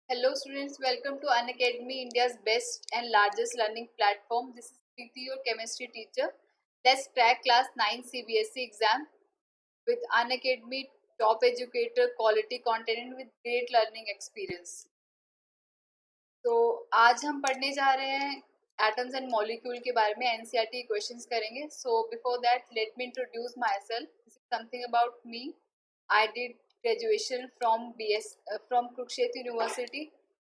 Hello students, welcome to Unacademy, India's best and largest learning platform. This is Preeti, your chemistry teacher. Let's crack class 9 CBSE exam with Unacademy top educator, quality content and with great learning experience. तो आज हम पढ़ने जा रहे हैं atoms and molecule के बारे में एनसीईआरटी क्वेश्चंस करेंगे. So before that let me introduce my self. This is something about me. I did graduation from Kurukshetra University,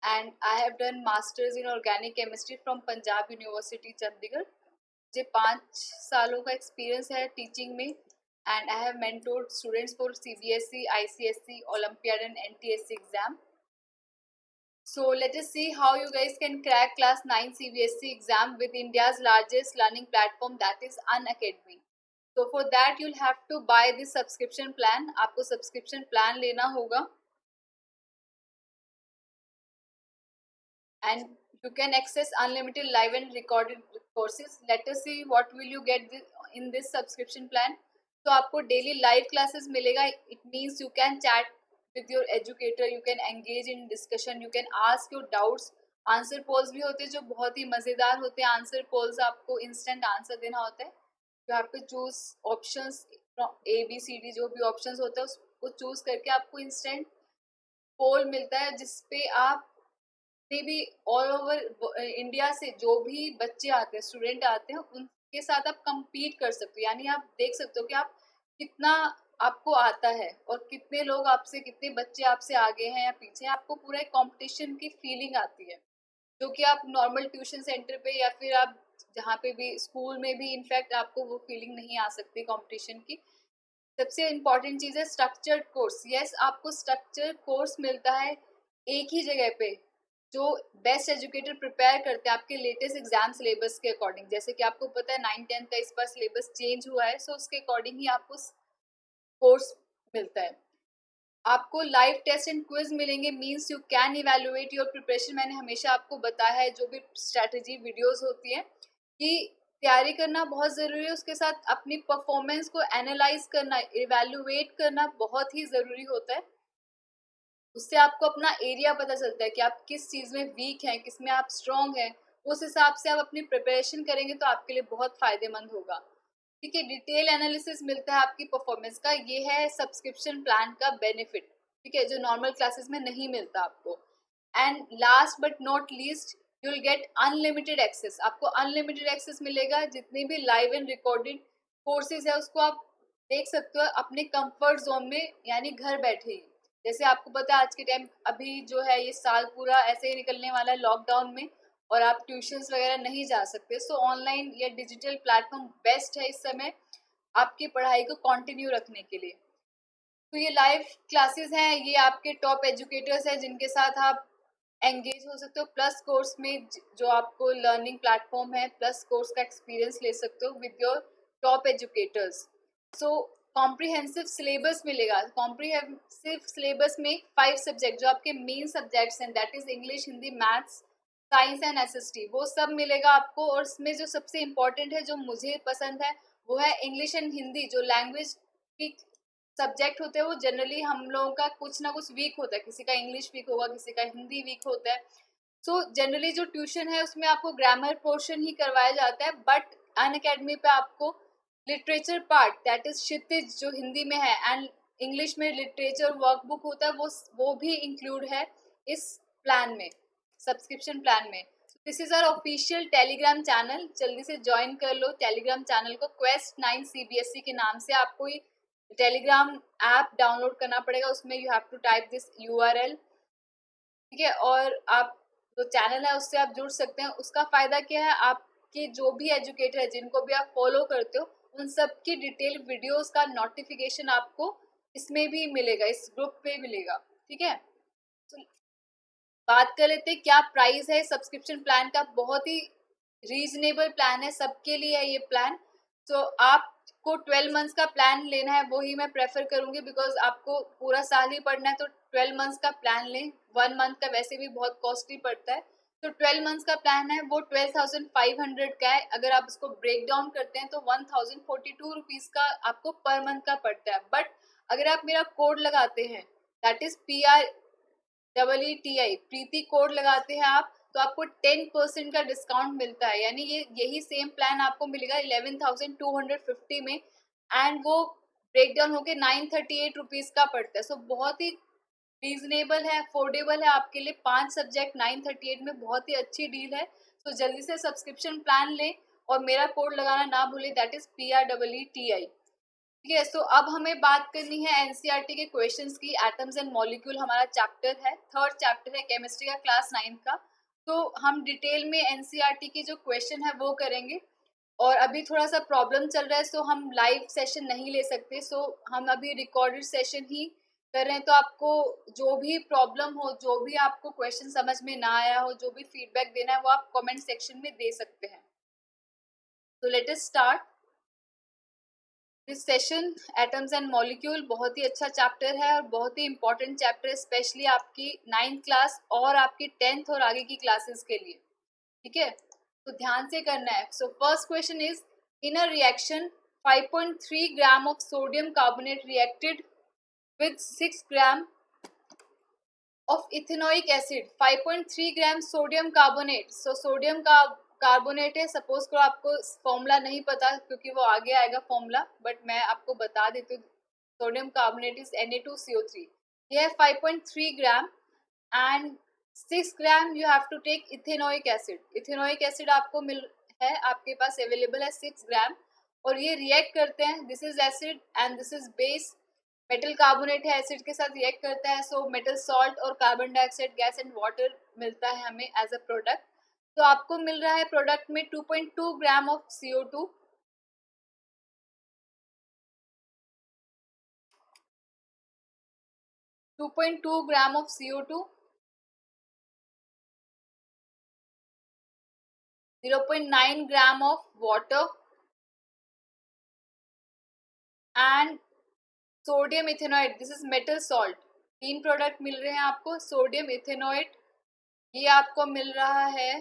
and I have done masters in organic chemistry from Punjab University Chandigarh. मुझे 5 सालों का experience है teaching में, and I have mentored students for CBSE, ICSE, Olympiad and NTSE exam. So let us see how you guys can crack class 9 CBSE exam with India's largest learning platform, that is Unacademy. So for that you'll have to buy this subscription plan. आपको subscription plan लेना होगा, and you can access unlimited live and recorded courses. Let us see what will you get in this subscription plan. तो आपको daily live classes मिलेगा. It means you can chat with your educator, you can engage in discussion, you can ask your doubts. Answer polls भी होते हैं जो बहुत ही मज़ेदार होते हैं. आंसर पोल्स आपको इंस्टेंट आंसर देना होता है. You have to choose options from ABCD, जो भी ऑप्शंस होता है उसको चूज करके आपको इंस्टेंट पोल मिलता है, जिसपे आप मे भी ऑल ओवर इंडिया से जो भी बच्चे आते हैं, स्टूडेंट आते हैं, उनके साथ आप compete कर सकते हो. यानी आप देख सकते हो कि आप कितना आपको आता है और कितने लोग आपसे, कितने बच्चे आपसे आगे हैं या पीछे. आपको पूरा एक कॉम्पिटिशन की फीलिंग आती है, जो कि आप नॉर्मल ट्यूशन सेंटर पे या फिर आप जहाँ पे भी स्कूल में भी इनफैक्ट आपको वो फीलिंग नहीं आ सकती कंपटीशन की. सबसे इम्पॉर्टेंट चीज़ है स्ट्रक्चर्ड कोर्स. यस, आपको स्ट्रक्चर्ड कोर्स मिलता है एक ही जगह पे, जो बेस्ट एजुकेटर प्रिपेयर करते हैं आपके लेटेस्ट एग्जाम सिलेबस के अकॉर्डिंग. जैसे कि आपको पता है 9-10 का इस बार सिलेबस चेंज हुआ है, सो उसके अकॉर्डिंग ही आपको कोर्स मिलता है. आपको लाइव टेस्ट एंड क्विज मिलेंगे, means you can evaluate your preparation. मैंने हमेशा आपको बताया है, जो भी स्ट्रैटेजी वीडियोस होती है, कि तैयारी करना बहुत ज़रूरी है, उसके साथ अपनी परफॉर्मेंस को एनालाइज करना, इवेलुएट करना बहुत ही ज़रूरी होता है. उससे आपको अपना एरिया पता चलता है कि आप किस चीज़ में वीक हैं, किस में आप स्ट्रॉन्ग हैं. उस हिसाब से आप अपनी प्रिपरेशन करेंगे तो आपके लिए बहुत फ़ायदेमंद होगा. ठीक है, डिटेल एनालिसिस मिलता है आपकी परफॉर्मेंस का. ये है सब्सक्रिप्शन प्लान का बेनिफिट. ठीक है, जो नॉर्मल क्लासेस में नहीं मिलता आपको. And last but not least, you will get unlimited access. आपको अनलिमिटेड एक्सेस मिलेगा. जितने भी लाइव एंड रिकॉर्डेड कोर्सेज है उसको आप देख सकते हो अपने कंफर्ट जोन में, यानी घर बैठे ही. जैसे आपको पता है आज के टाइम अभी जो है, ये साल पूरा ऐसे ही निकलने वाला है लॉकडाउन में, और आप ट्यूशन्स वगैरह नहीं जा सकते. सो ऑनलाइन या डिजिटल प्लेटफॉर्म बेस्ट है इस समय आपकी पढ़ाई को कंटिन्यू रखने के लिए. तो ये लाइव क्लासेस हैं, ये आपके टॉप एजुकेटर्स हैं जिनके साथ आप एंगेज हो सकते हो. प्लस कोर्स में जो आपको लर्निंग प्लेटफॉर्म है, प्लस कोर्स का एक्सपीरियंस ले सकते हो with your top educators. So comprehensive syllabus मिलेगा. कॉम्प्रिहेंसिव सिलेबस में 5 सब्जेक्ट जो आपके मेन सब्जेक्ट्स हैं, that is English, Hindi, maths, science and SST, वो सब मिलेगा आपको. और इसमें जो सबसे इम्पोर्टेंट है, जो मुझे पसंद है, वो है इंग्लिश एंड हिंदी. जो लैंग्वेज की सब्जेक्ट होते हैं वो जनरली हम लोगों का कुछ ना कुछ वीक होता है. किसी का इंग्लिश वीक होगा, किसी का हिंदी वीक होता है. सो जनरली जो ट्यूशन है उसमें आपको ग्रामर पोर्शन ही करवाया जाता है, बट अनअकैडमी पे आपको literature part, that is Kshitij, जो हिंदी में है, एंड इंग्लिश में लिटरेचर वर्कबुक होता है, वो भी इंक्लूड है इस प्लान में, सब्सक्रिप्शन प्लान में. This is our official Telegram channel. जल्दी से ज्वाइन कर लो टेलीग्राम चैनल को. क्वेस्ट 9 CBSE के नाम से आपको टेलीग्राम ऐप डाउनलोड करना पड़ेगा. उसमें you have to type this URL. ठीक है, और आप जो चैनल है उससे आप जुड़ सकते हैं. उसका फ़ायदा क्या है, आपके जो भी एजुकेटर है, जिनको भी आप फॉलो करते हो, उन सब की डिटेल वीडियोस का नोटिफिकेशन आपको इसमें भी मिलेगा, इस ग्रुप पे मिलेगा. ठीक है, तो बात कर लेते हैं क्या प्राइस है सब्सक्रिप्शन प्लान का. बहुत ही रीजनेबल प्लान है, सबके लिए है ये प्लान. तो आपको 12 मंथ्स का प्लान लेना है, वो ही मैं प्रेफर करूँगी, बिकॉज आपको पूरा साल ही पढ़ना है. तो 12 मंथ्स का प्लान लें. 1 मंथ का वैसे भी बहुत कॉस्टली पड़ता है. तो 12 मंथ्स का प्लान है, वो 12,500 का है. अगर आप इसको ब्रेक डाउन करते हैं तो 1,042 रुपीज़ का आपको पर मंथ का पड़ता है. बट अगर आप मेरा कोड लगाते हैं, that is PREETI Preeti code लगाते हैं आप, तो आपको 10% का डिस्काउंट मिलता है। यानी ये यही सेम प्लान आपको मिलेगा 11,250 में, एंड वो ब्रेक डाउन होके 938 रुपीज का पड़ता है। सो बहुत ही रीजनेबल है, अफोर्डेबल है आपके लिए। 5 सब्जेक्ट 938 में, बहुत ही अच्छी डील है। तो जल्दी से सब्सक्रिप्शन प्लान लें और मेरा कोड लगाना ना भूलें, दैट इज PREETI। ठीक है, सो अब हमें बात करनी है एनसीईआरटी के क्वेश्चंस की। एटम्स एंड मॉलिक्यूल हमारा चैप्टर है, थर्ड चैप्टर है केमिस्ट्री का, क्लास 9 का। तो हम डिटेल में एनसीईआरटी की जो क्वेश्चन है वो करेंगे। और अभी थोड़ा सा प्रॉब्लम चल रहा है, सो हम लाइव सेशन नहीं ले सकते, सो हम अभी रिकॉर्डेड सेशन ही कर रहे हैं। तो आपको जो भी प्रॉब्लम हो, जो भी आपको क्वेश्चन समझ में ना आया हो, जो भी फीडबैक देना है, वो आप कमेंट सेक्शन में दे सकते हैं। तो let us start this session. Atoms and molecule बहुत ही अच्छा चैप्टर है और बहुत ही इंपॉर्टेंट चैप्टर है, स्पेशली आपकी 9th क्लास और आपकी 10th और आगे की क्लासेस के लिए। ठीक है, तो ध्यान से करना है। So first question is, in a reaction 5.3 gram of sodium carbonate reacted with 6 gram of ethanoic acid, 5.3 gram sodium carbonate. So sodium का कार्बोनेट है, सपोज करो आपको फॉर्मूला नहीं पता क्योंकि वो आगे आएगा फॉर्मूला, बट मैं आपको बता देती हूँ। Sodium carbonate is Na2CO3। ये है 5.3 gram and 6 gram you have to take ethanoic acid. Ethanoic acid आपको मिल है, आपके पास अवेलेबल है 6 ग्राम, और ये रिएक्ट करते हैं। This is acid and this is base. Metal carbonate है, एसिड के साथ रिएक्ट करता है, सो मेटल सॉल्ट और carbon dioxide gas and water मिलता है हमें एज अ प्रोडक्ट। तो आपको मिल रहा है प्रोडक्ट में 2.2 gram of CO2, 2.2 gram of CO2, 0.9 gram of water and sodium ethanoid, this is metal salt. 3 product मिल रहे हैं आपको। सोडियम इथेनॉइड ये आपको मिल रहा है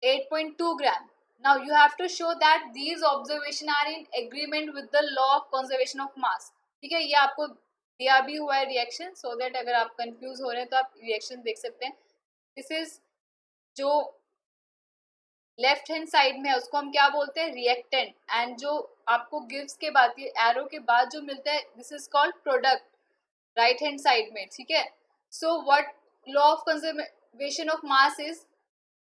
8.2 gram. Now you have to show that these observation are in agreement with the law of conservation of mass. ठीक है, ये आपको दिया भी हुआ है रिएक्शन, सो दैट अगर आप कंफ्यूज हो रहे हैं तो आप रिएक्शन देख सकते हैं। दिस इज जो लेफ्ट हैंड साइड में है उसको हम क्या बोलते हैं, रिएक्टेंट, एंड जो आपको गिव्स के बाद, ये एरो के बाद जो मिलता है, this is called product, right hand side में। ठीक है, so what law of conservation of mass is,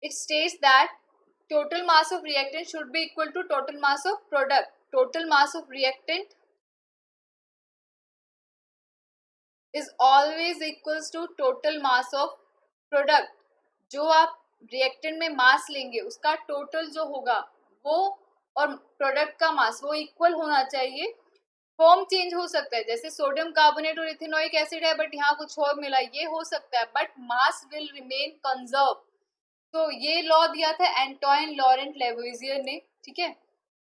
it states that total mass of reactant should be equal to total mass of product. Total mass of reactant is always equals to total mass of product. जो आप reactant में मास लेंगे उसका total जो होगा वो और product का मास वो इक्वल होना चाहिए। फॉर्म चेंज हो सकता है, जैसे सोडियम कार्बोनेट और इथेनोइक एसिड है बट यहाँ कुछ और मिला, ये हो सकता है, but mass will remain conserve. तो ये लॉ दिया था एंटोइन लॉरेंट लेवोइजियर ने। ठीक है,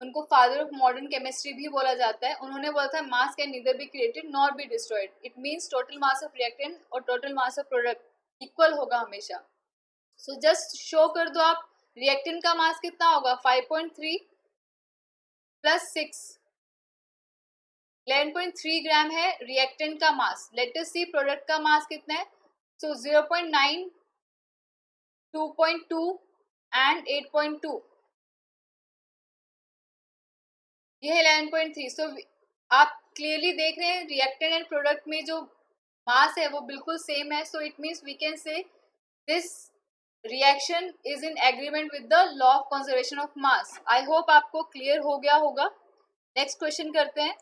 उनको फादर ऑफ मॉडर्न केमिस्ट्री भी बोला जाता है। उन्होंने बोला था mass can neither be created nor be destroyed. It means total mass of reactant और total mass of product equal होगा हमेशा। सो जस्ट शो कर दो आप, रिएक्टेंट का मास कितना होगा, 5.3 प्लस 6, 11.3 ग्राम है रिएक्टेंट का मास। लेट अस सी प्रोडक्ट का मास कितना है। सो 0.9, 2.2 एंड 8.2, ये है 11.3। सो आप क्लियरली देख रहे हैं रिएक्टेंट एंड प्रोडक्ट में जो मास है वो बिल्कुल सेम है। So it means we can say this reaction is in agreement with the law of conservation of mass. I hope आपको क्लियर हो गया होगा। नेक्स्ट क्वेश्चन करते हैं।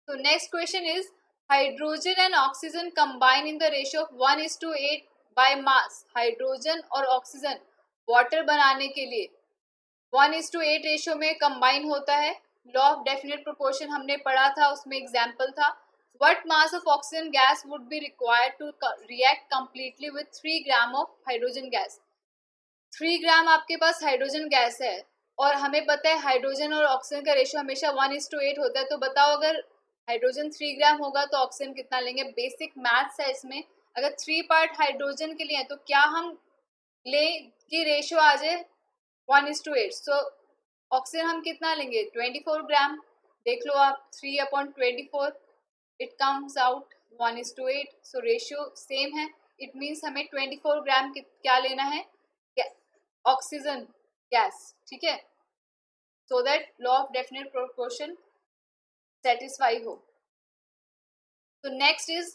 So next question is, hydrogen and oxygen combine in the ratio of 1:8 by mass. Hydrogen और oxygen water बनाने के लिए 1:8 रेशियो में कंबाइन होता है। लॉ ऑफ डेफिनेट प्रोपोर्शन हमने पढ़ा था, उसमें एग्जाम्पल था। What mass of oxygen gas would be required to react completely with 3 gram of hydrogen gas? 3 ग्राम आपके पास हाइड्रोजन गैस है और हमें पता है हाइड्रोजन और ऑक्सीजन का रेशियो हमेशा 1:8 होता है। तो बताओ अगर हाइड्रोजन 3 ग्राम होगा तो ऑक्सीजन कितना लेंगे। बेसिक मैथ्स है इसमें। अगर 3 पार्ट हाइड्रोजन के लिए है तो क्या हम ले कि रेशियो आ जाए 1:8। सो ऑक्सीजन हम कितना लेंगे, 24 ग्राम। देख लो आप, 3/24 it comes out 1:8, so ratio same है। इट मीन्स हमें 24 ग्राम क्या लेना है, ऑक्सीजन गैस, ठीक है, so that law of definite proportion satisfy हो। So next is,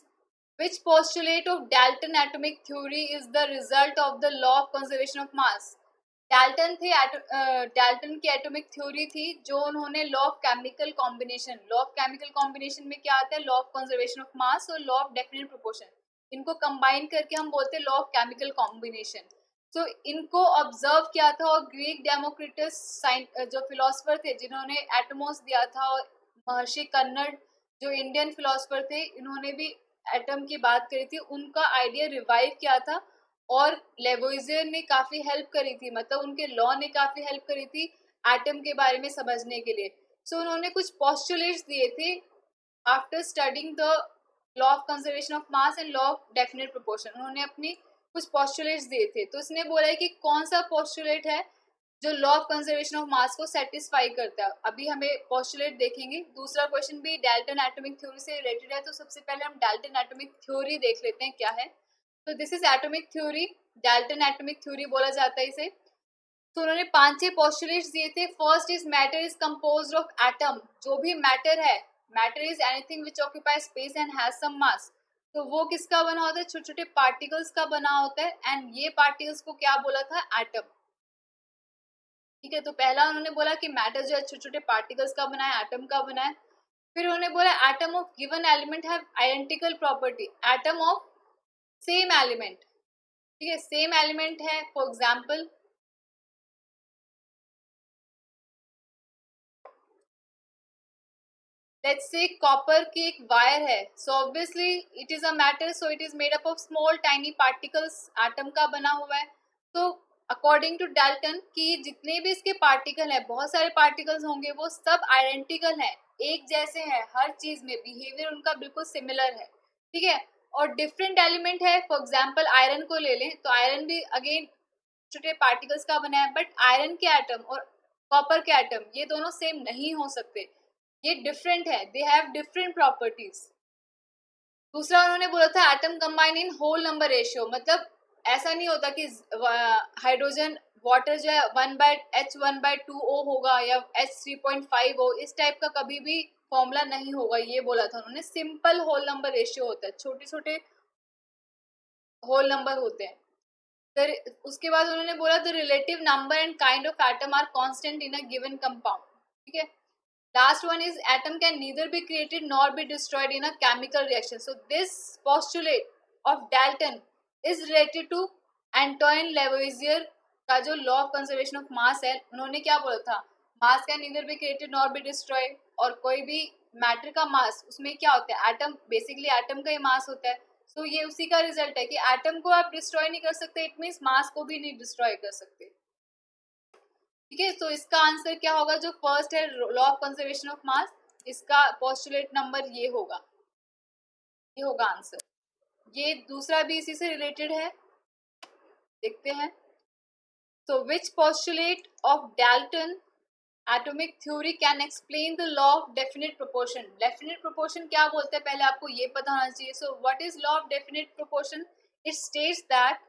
which postulate of Dalton atomic theory is the result of the law of conservation of mass? Dalton थे, Dalton की atomic theory थी जो उन्होंने law of chemical combination, law of chemical combination में क्या आता है, law of conservation of मास और लॉ ऑफ डेफिनेट प्रोपोर्शन, इनको कंबाइन करके हम बोलते हैं लॉ ऑफ केमिकल कॉम्बिनेशन। सो इनको ऑब्जर्व किया था और ग्रीक डेमोक्रिटस जो फिलोसफर थे जिन्होंने एटमोस दिया था, और महर्षि कन्नड़ जो इंडियन फिलोसफर थे, इन्होंने भी एटम की बात करी थी, उनका आइडिया रिवाइव किया था और लेवोइजियर ने काफी हेल्प करी थी, मतलब उनके लॉ ने काफी हेल्प करी थी एटम के बारे में समझने के लिए। सो उन्होंने कुछ पोस्टुलेट्स दिए थे after studying the law of conservation of mass and law of definite proportion, उन्होंने अपनी कुछ पोस्टुलेट्स दिए थे। तो इसने बोला है कि कौन सा पोस्टुलेट है जो लॉ ऑफ कंजर्वेशन ऑफ मास को सेटिस्फाई करता है। अभी हमें पोस्टुलेट देखेंगे। दूसरा क्वेश्चन भी डाल्टन एटॉमिक थ्योरी से रिलेटेड है, तो सबसे पहले हम डाल्टन एटॉमिक थ्योरी देख लेते हैं क्या है। तो this is atomic theory, Dalton atomic theory बोला जाता है इसे। तो उन्होंने 5-6 पोस्टुलेट्स दिए थे। First is matter is composed of atom, जो भी मैटर है, matter is anything which occupy space and has some mass, तो वो किसका बना होता है, छोटे छोटे पार्टिकल्स का बना होता है, एंड ये पार्टिकल्स को क्या बोला था, एटम, ठीक है। तो पहला उन्होंने बोला कि मैटर जो है छोटे छोटे पार्टिकल्स का बना है, एटम का बना है। फिर उन्होंने बोला atom of given element have identical property, atom of same element, ठीक है, सेम एलिमेंट है। For example let's say copper की एक वायर है, so obviously it is a matter, so it is made up of small tiny particles, atom का बना हुआ है। तो अकॉर्डिंग टू डाल्टन कि जितने भी इसके पार्टिकल हैं, बहुत सारे पार्टिकल्स होंगे, वो सब आइडेंटिकल हैं, एक जैसे हैं, हर चीज में बिहेवियर उनका बिल्कुल सिमिलर है, ठीक है। और डिफरेंट एलिमेंट है, फॉर एग्जाम्पल आयरन को ले लें, तो आयरन भी अगेन छोटे पार्टिकल्स का बना है, बट आयरन के एटम और कॉपर के एटम ये दोनों सेम नहीं हो सकते, ये डिफरेंट है, दे हैव डिफरेंट प्रॉपर्टीज। दूसरा उन्होंने बोला था atom combine in whole number ratio, मतलब ऐसा नहीं होता कि हाइड्रोजन वाटर जो है 1/H1/2O होगा या H3.5 हो, इस टाइप का कभी भी फॉर्मूला नहीं होगा, ये बोला था उन्होंने। सिंपल होल नंबर रेशियो होता है, छोटे छोटे होल नंबर होते हैं। फिर उसके बाद उन्होंने बोला the relative number and kind of atom are constant in a given compound, ठीक है। Last one is atom can neither be created nor be destroyed in a chemical reaction. So this postulate of Dalton is related to Antoine Lavoisier का जो law of conservation of mass है, उन्होंने क्या बोला था, mass can neither be created nor be destroyed, और कोई भी मैटर का मास, उसमें क्या होता है, एटम, बेसिकली एटम का ही मास होता है। सो ये उसी का रिजल्ट है कि एटम को आप डिस्ट्रॉय नहीं कर सकते, इट मीन्स मास को भी नहीं डिस्ट्रॉय कर सकते, ठीक है। तो इसका आंसर क्या होगा, जो फर्स्ट है लॉ ऑफ कंजर्वेशन ऑफ मास, इसका पोस्टुलेट नंबर ये होगा, ये होगा आंसर। ये दूसरा भी इसी से रिलेटेड है, देखते हैं। तो which postulate of Dalton atomic theory can explain the law of definite proportion. Definite proportion क्या बोलते हैं पहले आपको ये पता होना चाहिए। So what is law of definite proportion, it states that,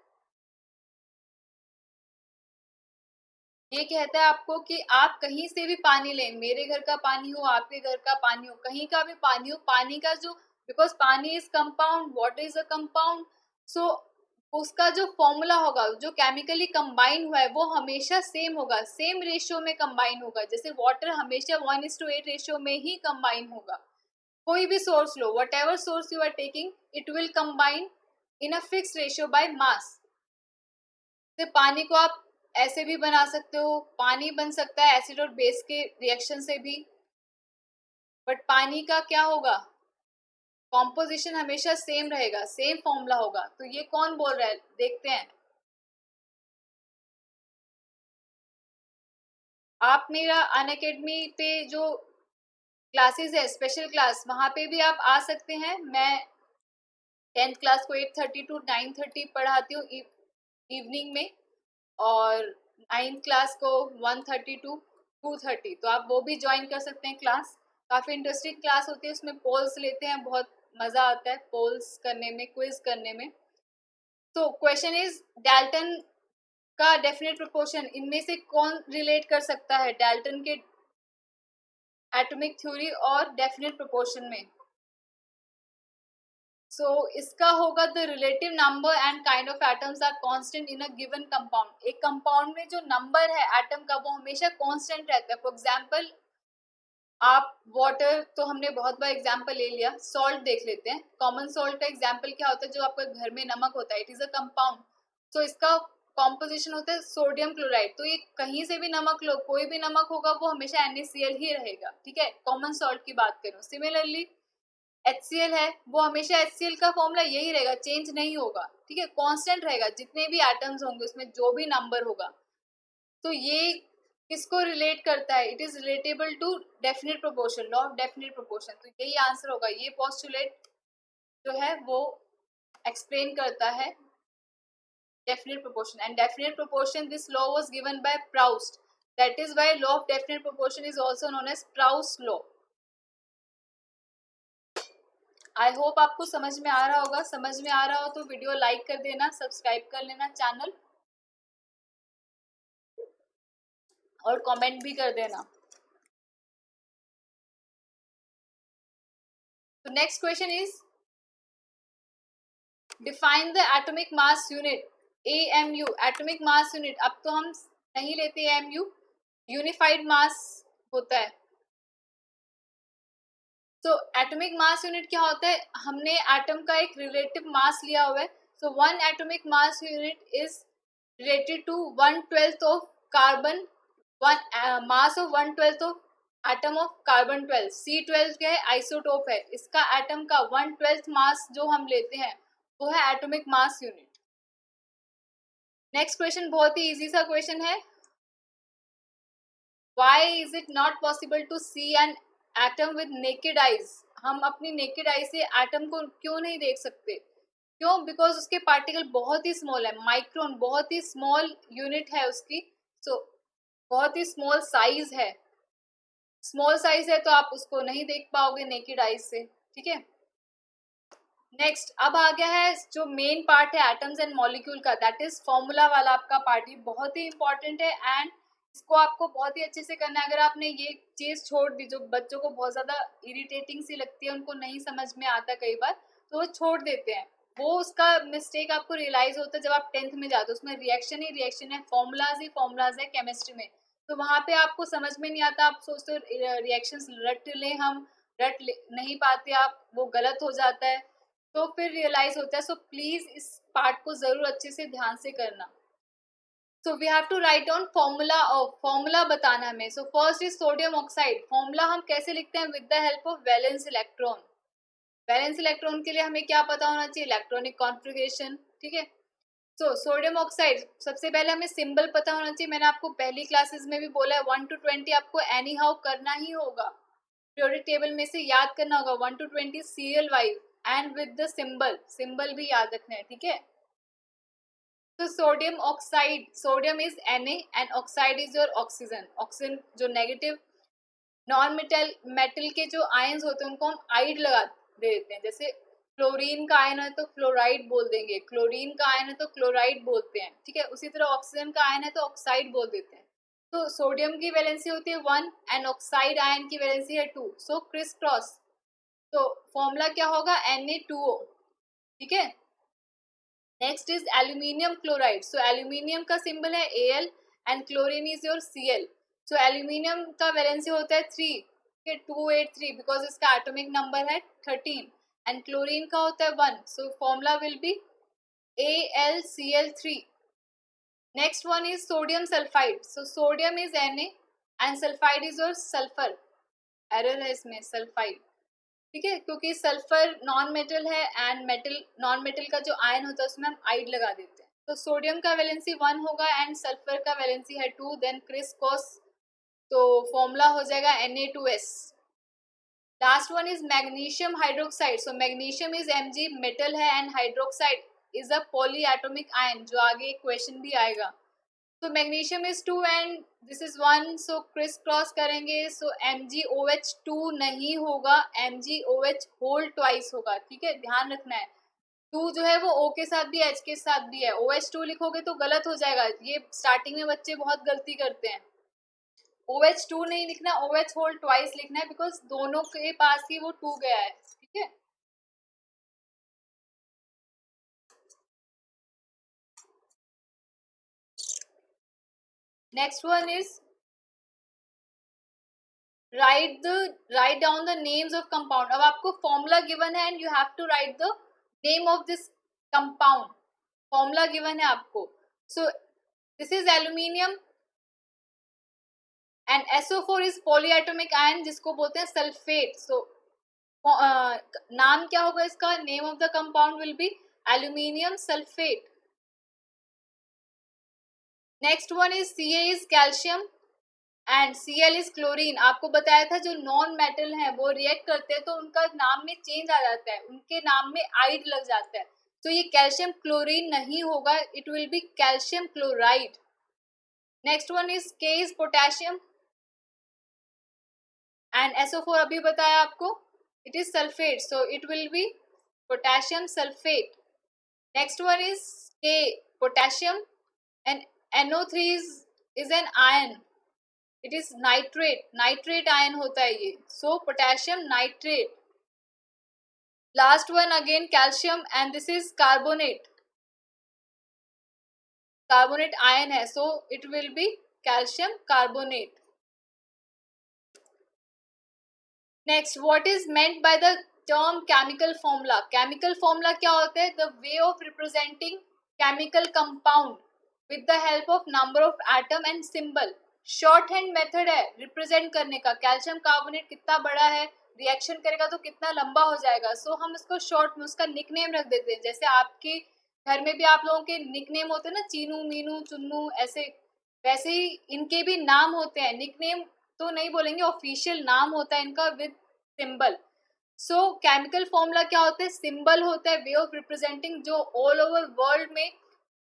ये कहता है आपको कि आप कहीं से भी पानी लें, मेरे घर का पानी हो, आपके घर का पानी हो, कहीं का भी पानी हो, पानी का जो, बिकॉज पानी is compound, water is a compound, so उसका जो फॉर्मूला होगा, जो केमिकली कंबाइन हुआ है, वो हमेशा सेम होगा, सेम रेशियो में कंबाइन होगा। जैसे वाटर हमेशा 1:8 रेशियो में ही कंबाइन होगा। कोई भी सोर्स लो, whatever source you are taking, it will combine in a fix ratio by mass. पानी को आप ऐसे भी बना सकते हो, पानी बन सकता है एसिड और बेस के रिएक्शन से भी, बट पानी का क्या होगा, कॉम्पोजिशन हमेशा सेम रहेगा, सेम फॉर्मूला होगा। तो ये कौन बोल रहा है, देखते हैं। आप मेरा अनअकैडमी पे जो क्लासेस है, स्पेशल क्लास, वहां पे भी आप आ सकते हैं। मैं 10th क्लास को 8:30 to 9:30 पढ़ाती हूँ इवनिंग में, और 9th क्लास को 1:30 to 2:30, तो आप वो भी ज्वाइन कर सकते हैं क्लास। काफी इंटरेस्टिंग क्लास होती है, उसमें पोल्स लेते हैं, बहुत मजा आता है पोल्स करने में, क्विज करने में। तो क्वेश्चन इज डाल्टन का डेफिनेट प्रोपोर्शन, इनमें से कौन रिलेट कर सकता है डाल्टन के एटॉमिक थ्योरी और डेफिनेट प्रोपोर्शन में? सो इसका होगा the relative number and kind of atoms are constant in a given compound. एक कंपाउंड में जो नंबर है एटम का वो हमेशा कांस्टेंट रहता है। फॉर एग्जांपल आप वाटर, तो हमने बहुत बार एग्जांपल ले लिया, सॉल्ट देख लेते हैं। कॉमन सॉल्ट का एग्जांपल क्या होता है? जो आपके घर में नमक होता है, इट इज अ कंपाउंड। तो इसका कॉम्पोजिशन होता है सोडियम क्लोराइड। तो ये कहीं से भी नमक लो, कोई भी नमक होगा वो हमेशा NaCl ही रहेगा, ठीक है, कॉमन सॉल्ट की बात करूं। सिमिलरली HCl है, वो हमेशा HCl का फॉर्मूला यही रहेगा, चेंज नहीं होगा, ठीक है, कांस्टेंट रहेगा। जितने भी एटम्स होंगे उसमें जो भी नंबर होगा। तो ये किसको रिलेट करता है? It is relatable to definite proportion, law of definite proportion. तो यही आंसर होगा। ये पोस्टुलेट जो है वो एक्सप्लेन करता है definite proportion, and definite proportion, this law was given by Proust. That is why law of definite proportion is also known as Proust law. I hope आपको समझ में आ रहा होगा। समझ में आ रहा हो तो वीडियो लाइक कर देना, सब्सक्राइब कर लेना चैनल, और कमेंट भी कर देना। तो next question is define the atomic mass unit AMU, atomic mass unit. अब तो हम नहीं लेते AMU, यूनिफाइड मास होता है। तो एटॉमिक मास यूनिट क्या होता है? हमने एटम का एक रिलेटिव मास लिया हुआ है। So one atomic mass unit is related to 1/12 of carbon, one mass of 1/12 of atom of carbon 12। C12 क्या है? आइसोटोप है। इसका एटम का 1/12 मास जो हम लेते हैं वो है atomic mass unit. Next question बहुत ही इजी सा क्वेश्चन है। Why is it not possible to see an atom with naked eyes? हम अपनी नेकेड आई से एटम को क्यों नहीं देख सकते? क्यों? बिकॉज उसके पार्टिकल बहुत ही स्मॉल है, माइक्रोन, बहुत ही स्मॉल यूनिट है उसकी। सो बहुत ही स्मॉल साइज है, स्मॉल साइज है तो आप उसको नहीं देख पाओगे नेकेड आईज से, ठीक है। नेक्स्ट अब आ गया है जो मेन पार्ट है एटम्स एंड मॉलिक्यूल का, दैट इज फॉर्मूला वाला आपका पार्ट। ये बहुत ही इंपॉर्टेंट है एंड इसको आपको बहुत ही अच्छे से करना है। अगर आपने ये चीज छोड़ दी, जो बच्चों को बहुत ज्यादा इरिटेटिंग सी लगती है, उनको नहीं समझ में आता कई बार, तो वो छोड़ देते हैं। वो उसका मिस्टेक आपको रियलाइज होता है जब आप 10th में जाते हो। उसमें रिएक्शन ही रिएक्शन है, फॉर्मूलाज ही फॉर्मूलाज है केमिस्ट्री में। तो वहां पे आपको समझ में नहीं आता, आप सोचते हो रिएक्शंस रट लें, हम नहीं पाते, आप वो गलत हो जाता है, तो फिर रियलाइज होता है। सो प्लीज इस पार्ट को जरूर अच्छे से ध्यान से करना। So we have to write down formula of, formula बताना हमें। So first is sodium oxide. Formula हम कैसे लिखते हैं? With the help of valence electron. Valence electron के लिए हमें क्या पता होना चाहिए? इलेक्ट्रॉनिक कॉन्फ़िगरेशन, ठीक है। सो सोडियम ऑक्साइड, सबसे पहले हमें सिंबल पता होना चाहिए। मैंने आपको पहली क्लासेस में भी बोला है 1 to 20 आपको एनी हाउ करना ही होगा, पीरियोडिक टेबल में से याद करना होगा 1 to 20 serial wise and with the symbol, symbol भी याद रखना है, ठीक है। तो sodium oxide, sodium is Na and oxide is your oxygen. Oxygen जो नेगेटिव नॉन मेटल मेटल के जो आयंस होते हैं उनको हम आइड लगा दे देते हैं। जैसे फ्लोरीन का आयन है तो फ्लोराइड बोल देंगे, क्लोरीन का आयन है तो क्लोराइड बोलते हैं, ठीक है। उसी तरह ऑक्सीजन का आयन है तो ऑक्साइड बोल देते हैं। तो सोडियम की वैलेंसी होती है 1 एंड ऑक्साइड आयन की वैलेंसी है 2। सो क्रिस क्रॉस, तो फॉर्मूला क्या होगा? Na2O, ठीक है। Next is aluminium chloride. So aluminium का सिंबल है Al and chlorine is your Cl। So aluminium का वैलेंसी होता है 3, 283, बिकॉज इसका एटॉमिक नंबर है 13 एंड क्लोरीन का होता है 1। So formula will be AlCl3। Next one is sodium sulphide. So sodium is Na and sulphide is your sulphur. Error है इसमें सल्फाइड, ठीक है, क्योंकि सल्फर नॉन मेटल है एंड मेटल, नॉन मेटल का जो आयन होता है उसमें हम आइड लगा देते हैं। तो सोडियम का वैलेंसी 1 होगा एंड सल्फर का वैलेंसी है 2, देन क्रिस क्रॉस, तो फॉर्मूला हो जाएगा Na2S। Last one is magnesium hydroxide. So magnesium is Mg, metal है, and hydroxide is a polyatomic ion, जो आगे क्वेश्चन भी आएगा। So magnesium is 2 and this is 1, so criss cross करेंगे, so MgOH2 नहीं होगा, MgOH whole twice होगा, ठीक है, ध्यान रखना है। 2 जो है वो O के साथ भी H के साथ भी है, OH2 लिखोगे तो गलत हो जाएगा, ये स्टार्टिंग में बच्चे बहुत गलती करते हैं। OH2 नहीं लिखना, OH whole twice लिखना है, बिकॉज दोनों के पास ही वो 2 गया है, ठीक है। Next one is write down the names of compound। अब आपको फॉर्मूला गिवन है and you have to write the name of this compound. Formula given है आपको, so this is aluminium and SO4 is polyatomic ion जिसको बोलते हैं sulphate. So नाम क्या होगा इसका, name of the compound will be aluminium sulphate. Next one is Ca is calcium and Cl is chlorine. आपको बताया था जो नॉन मेटल है वो रिएक्ट करते हैं तो उनका नाम में चेंज आ जाता है, उनके नाम में आइड लग जाता है, तो ये कैल्शियम क्लोरीन नहीं होगा, it will be calcium chloride. Next one is K is potassium and SO4 अभी बताया आपको, it is sulphate, so it will be potassium sulphate. Next one is K potassium and NO3 is an iron, it is nitrate, nitrate ion होता है ये, so potassium nitrate. Last one again calcium and this is carbonate, carbonate ion है, so it will be calcium carbonate. Next, what is meant by the term chemical formula. Chemical formula क्या होता है, the way of representing chemical compound with the help of number of atom and symbol. Short hand method है represent करने का, calcium carbonate कितना बड़ा है, reaction करेगा तो कितना लंबा हो जाएगा, सो हम इसको शॉर्ट में उसका निकनेम रख देते हैं। जैसे आपके घर में भी आप लोगों के निकनेम होते हैं ना, चीनू मीनू चुन्नू ऐसे, वैसे ही इनके भी नाम होते हैं, निकनेम तो नहीं बोलेंगे, ऑफिशियल नाम होता है इनका with symbol. So chemical formula क्या होता है, सिंबल होता है, वे ऑफ रिप्रेजेंटिंग जो ऑल ओवर वर्ल्ड में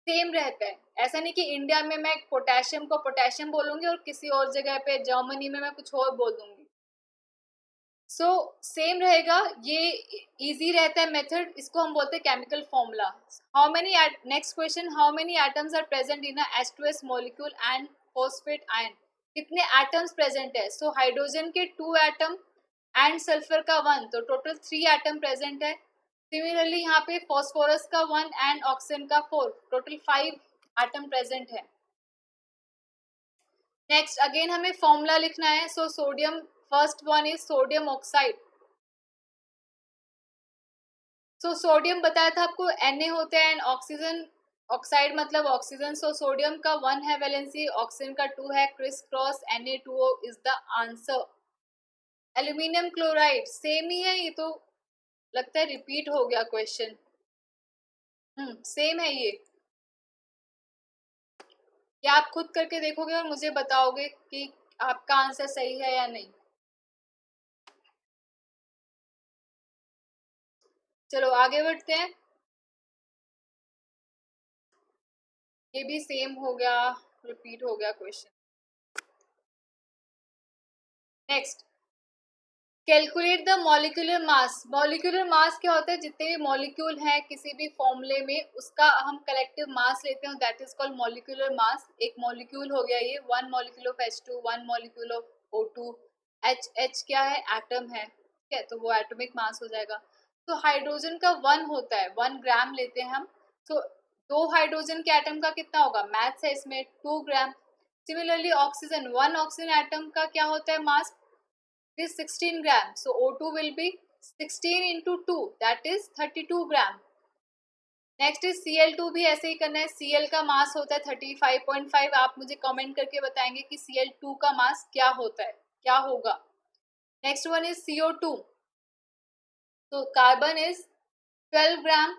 सेम रहता है। ऐसा नहीं कि इंडिया में मैं पोटेशियम को पोटेशियम बोलूंगी और किसी और जगह पे जर्मनी में मैं कुछ और बोल दूंगी, सो सेम रहेगा, ये इजी रहता है मेथड, इसको हम बोलते हैं chemical formula. How many, next question, how many atoms are present in H2S molecule and phosphate ion. कितने एटम्स प्रेजेंट है, सो हाइड्रोजन के 2 एटम एंड सल्फर का 1, तो टोटल 3 एटम प्रेजेंट है। सिमिलरली यहाँ पे फॉस्फोरस का 1 एंड ऑक्सीजन का 4, टोटल 5 एटम प्रेजेंट है। नेक्स्ट अगेन हमें फॉर्मूला लिखना है, so sodium, first one is sodium oxide. So sodium बताया था आपको Na होते हैं एंड ऑक्सीजन, ऑक्साइड मतलब ऑक्सीजन, सो सोडियम का 1 है वैलेंसी, ऑक्सीजन का 2 है, criss cross Na2O is the answer. Aluminium chloride same ही है, ये तो लगता है रिपीट हो गया क्वेश्चन, सेम है ये आप खुद करके देखोगे और मुझे बताओगे कि आपका आंसर सही है या नहीं। चलो आगे बढ़ते हैं, ये भी सेम हो गया, रिपीट हो गया question. Next, calculate the molecular mass. Molecular मास क्या होता है, जितने भी मॉलिक्यूल हैं किसी भी फॉर्मूले में उसका हम कलेक्टिव मास लेते हैं, that is called molecular mass. एक मॉलिक्यूल हो गया ये, 1 molecule of H2, 1 molecule of O2, H क्या है, एटम है, ठीक है, तो वो एटॉमिक मास हो जाएगा। तो हाइड्रोजन का 1 होता है, 1 ग्राम लेते हैं हम, तो 2 हाइड्रोजन के एटम का कितना होगा, मैथ्स है इसमें, 2 ग्राम। सिमिलरली ऑक्सीजन, 1 ऑक्सीजन एटम का क्या होता है मास, is 16 grams, so O2 will be 16 into 2, that is 32 gram। Next is Cl2, भी ऐसे ही करना है, Cl का मास होता है 35.5। आप मुझे कमेंट करके बताएंगे कि Cl2 का मास क्या होता है, क्या होगा। नेक्स्ट वन इज CO2, तो कार्बन इज 12 ग्राम,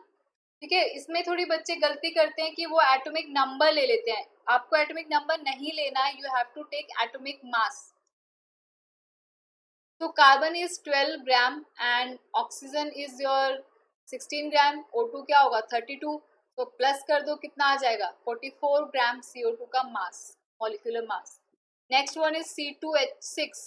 ठीक है। इसमें थोड़ी बच्चे गलती करते हैं कि वो एटॉमिक नंबर ले लेते हैं, आपको एटॉमिक नंबर नहीं लेना है, you have to take atomic mass. So carbon is 12 gram and oxygen is your 16 gram, O2 क्या होगा 32। तो प्लस कर दो, कितना आ जाएगा 44 ग्राम CO2 का mass, molecular mass. Next one is C2H6।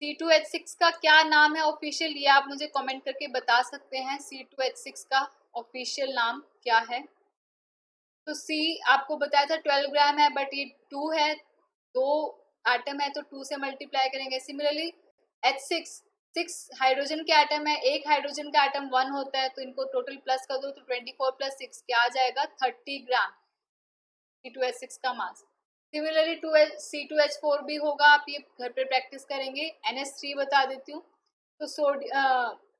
C2H6 का क्या नाम है ऑफिशियल, ये आप मुझे कमेंट करके बता सकते हैं। C2H6 का ऑफिशियल नाम क्या है? तो C आपको बताया था 12 ग्राम है, बट ये 2 है, 2 एटम है तो 2 से मल्टीप्लाई करेंगे। सिमिलरली H6, 6 हाइड्रोजन के एटम है, एक हाइड्रोजन का एटम 1 होता है, तो इनको टोटल प्लस कर दो तो 24 + 6 क्या आ जाएगा 30 ग्राम C2H6 का मास। सिमिलरली C2H4 भी होगा, आप ये घर पे प्रैक्टिस करेंगे। NH3 बता देती हूँ। तो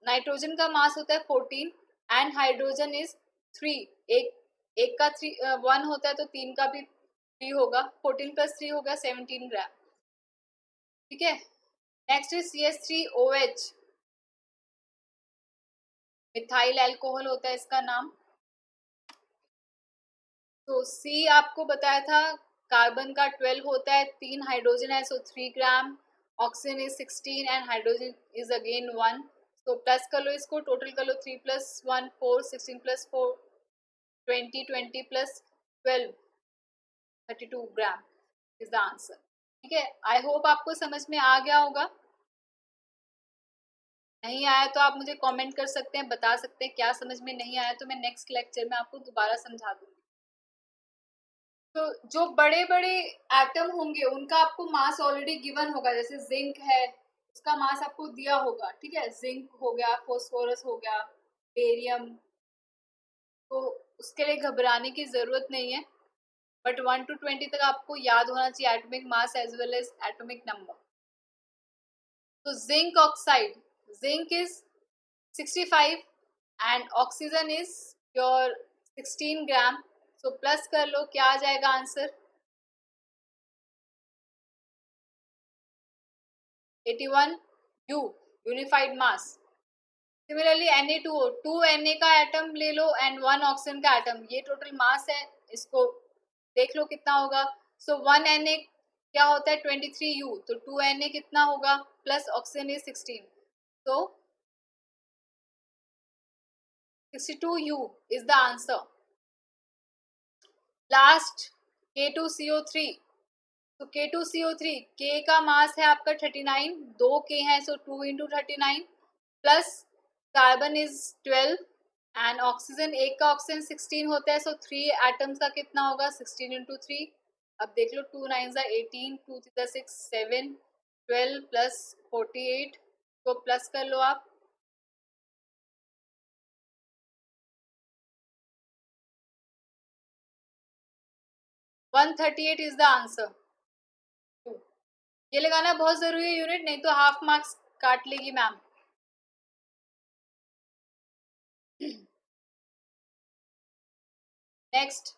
नाइट्रोजन का मास होता है 14 एंड हाइड्रोजन इज 3। एक का 1 होता है तो 3 का भी 3 होगा, 14 + 3 होगा 17 ग्राम। ठीक है। Next is CH3OH, methyl alcohol होता है इसका नाम। तो C आपको बताया था कार्बन का 12 होता है, 3 हाइड्रोजन है, so 3 gram. Oxygen is 16 and hydrogen is again 1। तो प्लस कर लो इसको, टोटल कर लो 3 + 1 4, 16 + 4 20, 20 + 12 32 ग्राम इज द आंसर। ठीक है, आई होप आपको समझ में आ गया होगा। नहीं आया तो आप मुझे कमेंट कर सकते हैं, बता सकते हैं क्या समझ में नहीं आया, तो मैं नेक्स्ट लेक्चर में आपको दोबारा समझा दूंगी। तो जो बड़े बड़े एटम होंगे उनका आपको मास ऑलरेडी गिवन होगा, जैसे जिंक है उसका मास आपको दिया होगा। ठीक है, जिंक हो गया, फॉस्फोरस हो गया, बेरियम, तो उसके लिए घबराने की जरूरत नहीं है। बट 1 to 20 तक आपको याद होना चाहिए atomic mass as well as atomic number. तो zinc oxide, zinc is 65 and oxygen is your 16 gram. So plus कर लो, क्या आ जाएगा answer 81 U, unified mass. Similarly Na2O, 2 Na का एटम ले लो एंड 1 ऑक्सीजन का एटम, ये टोटल मास है, इसको देख लो कितना होगा। सो 1 Na क्या होता है 23 U, तो 2 Na कितना होगा, प्लस ऑक्सीजन इज 16, तो 62 U is the answer. Last K2CO3। तो K2CO3, K का मास है आपका 39, 2 K है, सो 2 × 39 plus carbon is 12 and oxygen, एक का ऑक्सीजन 16 होता है, सो 3 एटम्स का कितना होगा 16 × 3। अब देख लो 2 9 18, 2 3 6 7, 12 प्लस 48 को प्लस कर लो आप। One 38 is the answer. ये लगाना बहुत जरूरी है यूनिट, नहीं तो हाफ मार्क्स काट लेगी मैम। नेक्स्ट,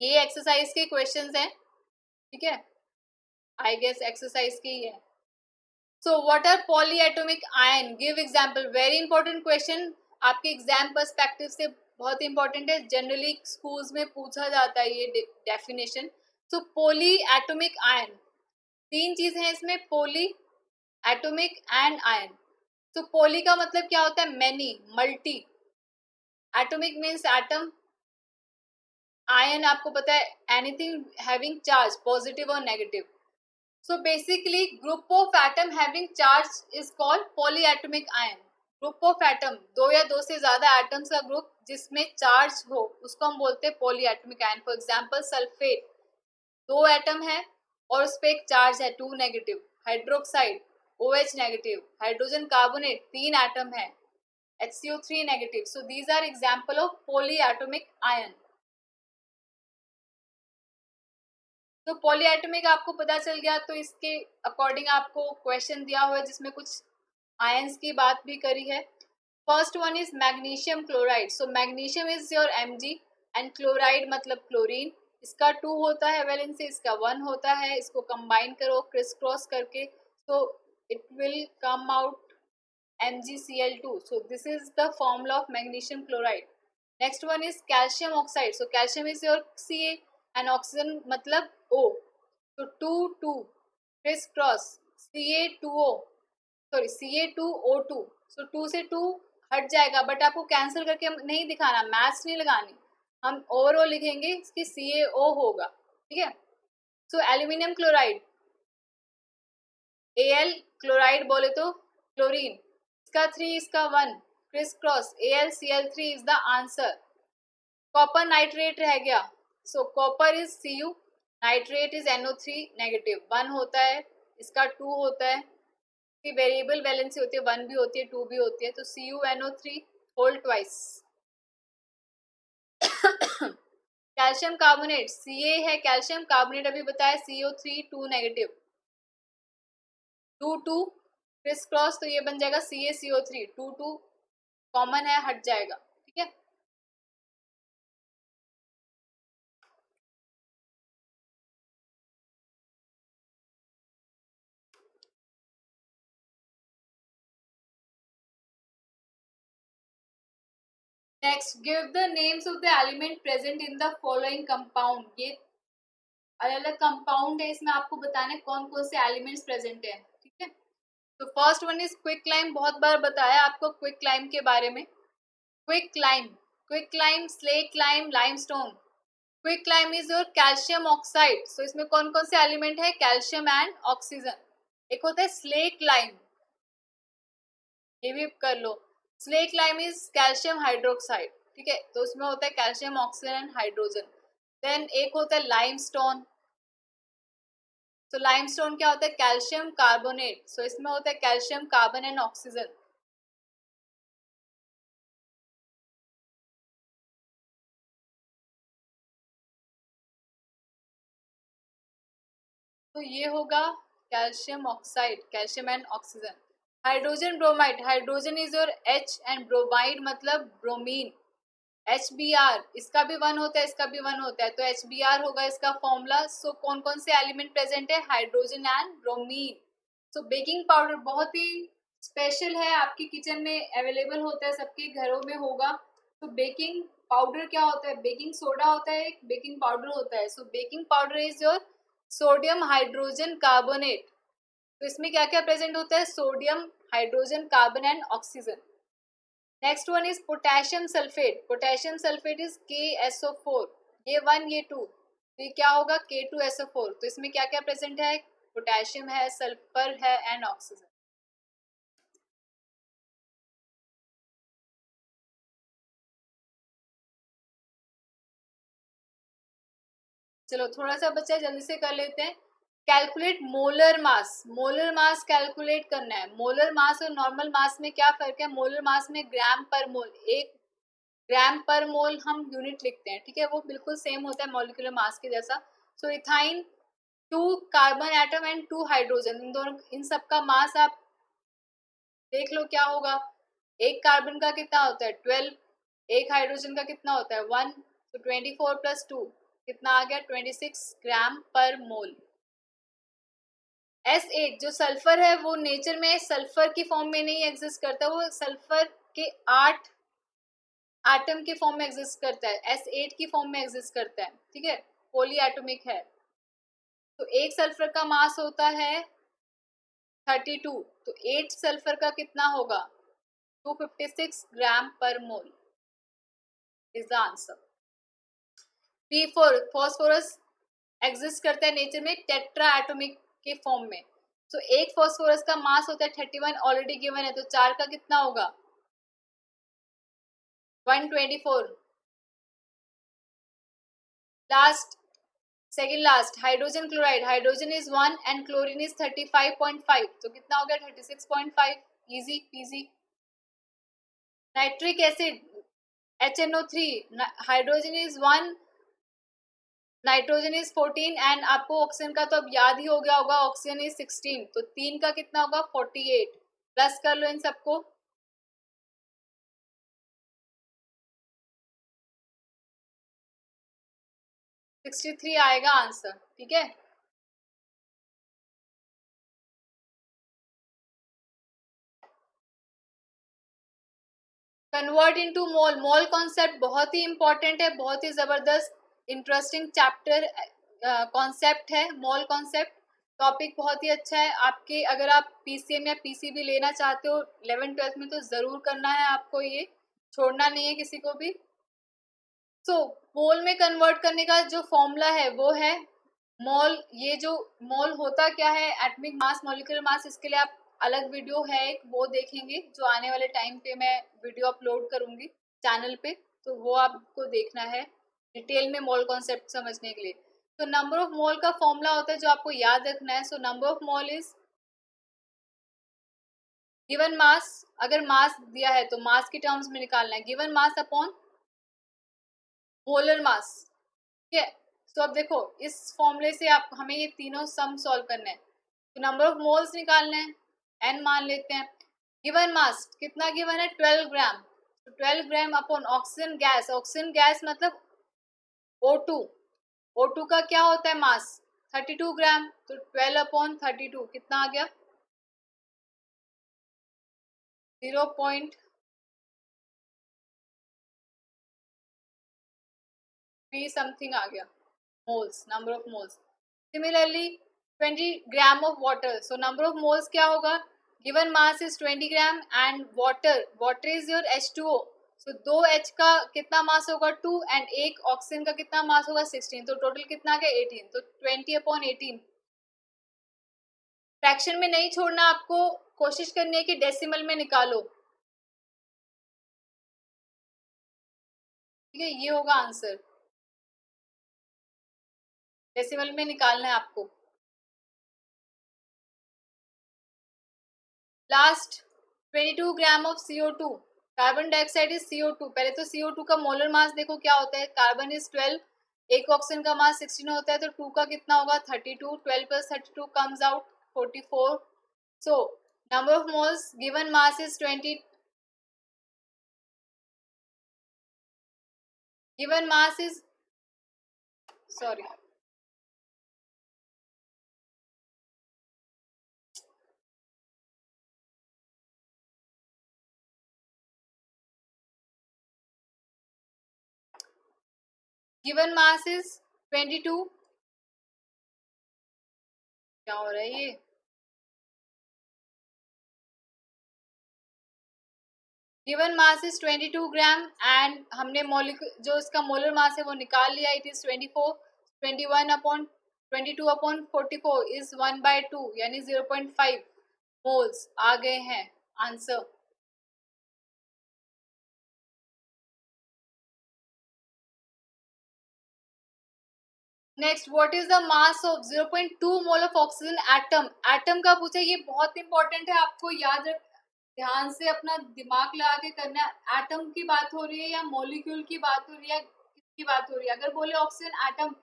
ये एक्सरसाइज के क्वेश्चंस हैं। ठीक है, आई गेस एक्सरसाइज की है। So what are polyatomic ion, give example. Very important question, आपके एग्जाम पर्सपेक्टिव से बहुत इंपॉर्टेंट है, जनरली स्कूल्स में पूछा जाता है ये डेफिनेशन। सो पॉली एटॉमिक आयन, 3 चीजें हैं इसमें, पॉली, एटॉमिक एंड आयन। तो पॉली का मतलब क्या होता है, many, multi. Atomic means atom, ion आपको पता है एनीथिंग हैविंग चार्ज, पॉजिटिव और negative. So basically group of atom having charge is called polyatomic ion. Group of atom, 2 या 2 से ज्यादा एटम्स का ग्रुप जिसमें चार्ज हो उसको हम बोलते हैं polyatomic ion. For example sulphate, 2 atom है और उस पर एक चार्ज है 2 negative. Hydroxide OH negative, hydrogen carbonate 3 atom है HCO3 negative. So these are example of polyatomic ion. तो पॉलीएटॉमिक आपको पता चल गया, तो इसके अकॉर्डिंग आपको क्वेश्चन दिया हुआ है जिसमें कुछ आयंस की बात भी करी है। First one is magnesium chloride. So magnesium is your Mg and chloride मतलब क्लोरीन। इसका 2 होता है वैलेंसी, इसका 1 होता है, इसको कंबाइन करो क्रिस क्रॉस करके, सो it will come out MgCl2. So this is the formula of magnesium chloride. Next one is calcium oxide. So calcium is your Ca and oxygen मतलब O, तो 2 2 criss cross Ca2O, sorry Ca2O2, सो 2 से 2 हट जाएगा, but आपको cancel करके नहीं दिखाना, maths नहीं लगानी, हम ओवरऑल लिखेंगे इसकी CaO होगा, ठीक है। So aluminium chloride Al, chloride बोले तो क्लोरीन, इसका 3 इसका 1, criss cross AlCl3 is the answer. Copper nitrate रह गया, सो copper is Cu, nitrate is NO3 negative, 1 होता है, इसका 2 होता है, की वेरिएबल वैलेंसी होती है, 1 भी होती है 2 भी होती है, तो CuNO3 whole twice. Calcium carbonate Ca है, कैल्शियम कार्बोनेट अभी बताया CO3 2 नेगेटिव, 2 2 क्रिस क्रॉस, तो ये बन जाएगा CaCO3, 2 2 कॉमन है, हट जाएगा, ठीक है। Next, give the names of the element present in the following compound. ये अलग अलग कंपाउंड है, इसमें आपको बताना है कौन कौन से एलिमेंट्स प्रेजेंट है, ठीक है। तो first one is quick lime, बहुत बार बताया आपको क्विक लाइम के बारे में। Quick lime, slate lime, limestone. Quick lime is your calcium oxide, so इसमें कौन कौन से एलिमेंट है, कैल्शियम एंड ऑक्सीजन। एक होता है स्लेट लाइम, ये भी कर लो, slate lime is calcium hydroxide, ठीक है, तो उसमें होता है calcium oxygen and hydrogen. Then एक होता है लाइमस्टोन, तो लाइमस्टोन क्या होता है, कैल्शियम कार्बोनेट, सो इसमें होता है कैल्शियम कार्बन एंड ऑक्सीजन। तो ये होगा calcium oxide, calcium and oxygen. Hydrogen bromide, hydrogen is your H and bromide मतलब ब्रोमीन, HBr, इसका भी 1 होता है, इसका भी 1 होता है, तो HBr होगा इसका फॉर्मूला। सो कौन कौन से एलिमेंट प्रेजेंट है, hydrogen and bromine. So baking powder बहुत ही स्पेशल है, आपके किचन में अवेलेबल होता है, सबके घरों में होगा। तो बेकिंग पाउडर क्या होता है, बेकिंग सोडा होता है, एक बेकिंग पाउडर होता है। So baking powder is your sodium hydrogen carbonate, तो इसमें क्या क्या प्रेजेंट होता है, sodium, hydrogen, carbon and oxygen. Next one is potassium sulphate, potassium sulphate is KSO4, ये 1 ये 2, तो ये क्या होगा K2SO4, तो इसमें क्या क्या प्रेजेंट है, पोटेशियम है, सल्फर है एंड ऑक्सीजन। चलो थोड़ा सा बच्चा जल्दी से कर लेते हैं। Calculate molar mass, molar mass calculate करना है। मोलर मास और नॉर्मल मास में क्या फर्क है, मोलर मास में ग्राम पर मोल, एक ग्राम पर मोल हम यूनिट लिखते हैं, ठीक है, वो बिल्कुल सेम होता है मॉलिक्यूलर मास के जैसा। So ethyne 2 carbon atom and 2 hydrogen, इन दोनों इन सब का मास आप देख लो क्या होगा। एक कार्बन का कितना होता है 12, एक हाइड्रोजन का कितना होता है 1, तो 24 + 2 कितना आ गया 26 ग्राम पर मोल। S8 जो सल्फर है वो नेचर में सल्फर की फॉर्म में नहीं एग्जिस्ट करता, वो सल्फर के 8 एटम के फॉर्म में एग्जिस्ट करता है, S8 की फॉर्म में एग्जिस्ट करता है, ठीक है, पॉली एटॉमिक है। तो एक सल्फर का मास होता है 32, तो 8 सल्फर का कितना होगा 256 ग्राम पर mole is the answer. P4 phosphorus exist करता है नेचर में टेट्रा एटॉमिक के फॉर्म में। तो एक फॉस्फोरस का मास होता है 31, ऑलरेडी गिवन है, तो 4 का कितना होगा 124। Last, second last, hydrogen chloride, hydrogen is 1 and chlorine is 35.5, तो कितना हो गया 36.5, easy PG. Nitric acid HNO3, hydrogen is 1, nitrogen is 14 and आपको ऑक्सीजन का तो अब याद ही हो गया होगा, ऑक्सीजन इज 16, तो 3 का कितना होगा 48, प्लस कर लो इन सबको। 63 आएगा आंसर, ठीक है। कन्वर्ट इनटू मोल, मोल कॉन्सेप्ट बहुत ही इंपॉर्टेंट है, बहुत ही जबरदस्त इंटरेस्टिंग चैप्टर कॉन्सेप्ट है मोल कॉन्सेप्ट। टॉपिक बहुत ही अच्छा है आपके, अगर आप पीसीएम या पीसीबी लेना चाहते हो 11th-12th में तो ज़रूर करना है आपको, ये छोड़ना नहीं है किसी को भी। सो मोल में कन्वर्ट करने का जो फॉर्मूला है वो है मोल। ये जो मोल होता क्या है, एटॉमिक मास, मॉलिक्यूलर मास, इसके लिए आप अलग वीडियो है एक, वो देखेंगे जो आने वाले टाइम पे मैं वीडियो अपलोड करूंगी चैनल पे, तो वो आपको देखना है डिटेल में मोल कॉन्सेप्ट समझने के लिए। तो नंबर ऑफ मोल का फॉर्मूला होता है जो आपको याद रखना है। So number of mole is given mass, अगर मास दिया है तो मास की टर्म्स में निकालना है, गिवन मास अपॉन मोलर मास। ठीक है, तो अब देखो इस फॉर्मूले से आप हमें ये तीनों सम सॉल्व करना है। तो नंबर ऑफ मोल्स निकालना है, एन मान लेते हैं। गिवन मास कितना गिवन है, 12 ग्राम। तो 12 ग्राम upon oxygen gas, oxygen gas मतलब O2, O2 का क्या होता है मास, 32 ग्राम। तो 12 अपॉन 32 कितना आ गया, 0.3 समथिंग आ गया moles, number of moles. Similarly 20 gram of water, so number of moles क्या होगा, given mass is 20 gram and water, water is your H2O। So 2H का कितना मास होगा 2, एंड एक ऑक्सीजन का कितना मास होगा 16, तो टोटल कितना आ गया 18। तो 20 अपॉन 18, फ्रैक्शन में नहीं छोड़ना आपको, कोशिश करनी है कि डेसिमल में निकालो। ठीक है, ये होगा आंसर, डेसिमल में निकालना है आपको। Last 22 gram of CO2, carbon dioxide is CO2। पहले तो CO2 का मोलर मास देखो क्या होता है, कार्बन इज 12, एक ऑक्सीजन का मास 16 होता है, तो 2 का कितना होगा 32, 12 plus 32 comes out 44। So number of moles given mass is 20, given mass is, sorry, given mass is 22, क्या हो रहा है ये, given mass is 22 gram and हमने मॉलिक्यूल जो इसका मोलर मास है वो निकाल लिया, it is 24, 21 upon 22 upon 44 is 1/2 यानी 0.5 मोल्स आ गए हैं answer. Next, what is the mass of 0.2 mole of oxygen atom, atom का पूछा, ये बहुत इंपॉर्टेंट है आपको याद रख, ध्यान से अपना दिमाग लगा के करना है। एटम की बात हो रही है या मॉलिक्यूल की बात हो रही है, किसकी बात हो रही है, अगर बोले ऑक्सीजन एटम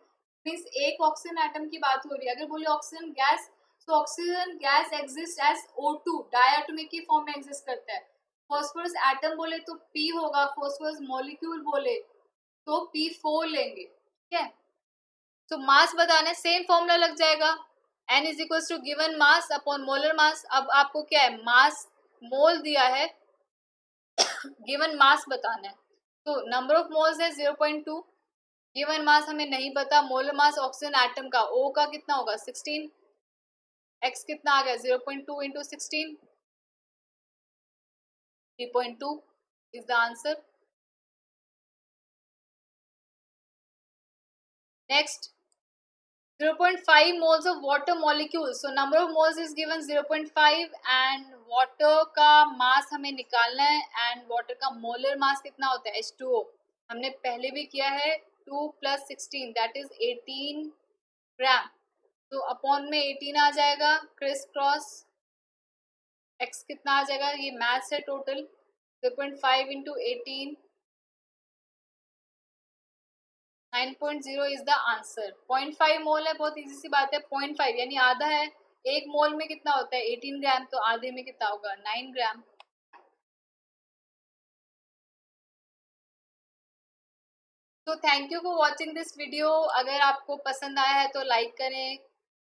मीन्स एक ऑक्सीजन एटम की बात हो रही है, अगर बोले ऑक्सीजन गैस तो oxygen gas exist as O2, diatomic की फॉर्म में एग्जिस्ट करता है। फॉस्फोरस एटम बोले तो P होगा, फॉस्फोरस मॉलिक्यूल बोले तो P4 लेंगे। ठीक है, तो मास बताने सेम फॉर्मूला लग जाएगा, n is equal to given mass upon molar mass. अब आपको क्या है, मास मोल दिया है, गिवन मास बताना है। तो नंबर ऑफ मोल्स है 0.2, गिवन मास हमें नहीं पता, मोलर मास ऑक्सीजन एटम का O का कितना होगा 16, x कितना आ गया 0.2 into 16, 3.2 is the answer. Next, 0.5 moles of water molecules, so number of moles is given 0.5 and water का मास हमें निकालना है, and water का molar मास कितना होता है H2O, हमने पहले भी किया है, 2 plus 16 that is 18 ग्राम, तो अपॉन में 18 आ जाएगा, क्रिस क्रॉस x कितना आ जाएगा, ये मैथ्स है total, 0.5 into 18, 9.0 is the answer. 0.5 मोल है, बहुत इजी सी बात है, 0.5 यानी आधा है, एक मोल में कितना होता है 18 ग्राम, तो आधे में कितना होगा 9 ग्राम। तो thank you for watching this video, अगर आपको पसंद आया है तो लाइक करें,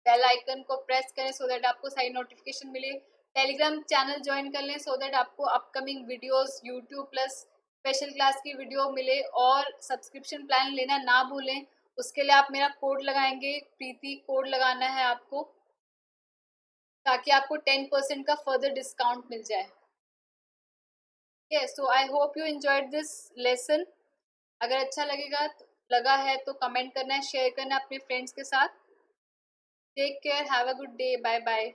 बेल आइकन को प्रेस करें सो दैट आपको सारी नोटिफिकेशन मिले, टेलीग्राम चैनल ज्वाइन कर लें सो दैट आपको upcoming videos YouTube plus special class की वीडियो मिले, और सब्सक्रिप्शन प्लान लेना ना भूलें, उसके लिए आप मेरा कोड लगाएंगे, प्रीति कोड लगाना है आपको। ताकि आपको 10% का फर्दर डिस्काउंट मिल जाए। So I hope you enjoyed this lesson. अगर अच्छा लगा है तो कमेंट करना है, शेयर करना है अपने फ्रेंड्स के साथ। Take care, have a good day, bye bye.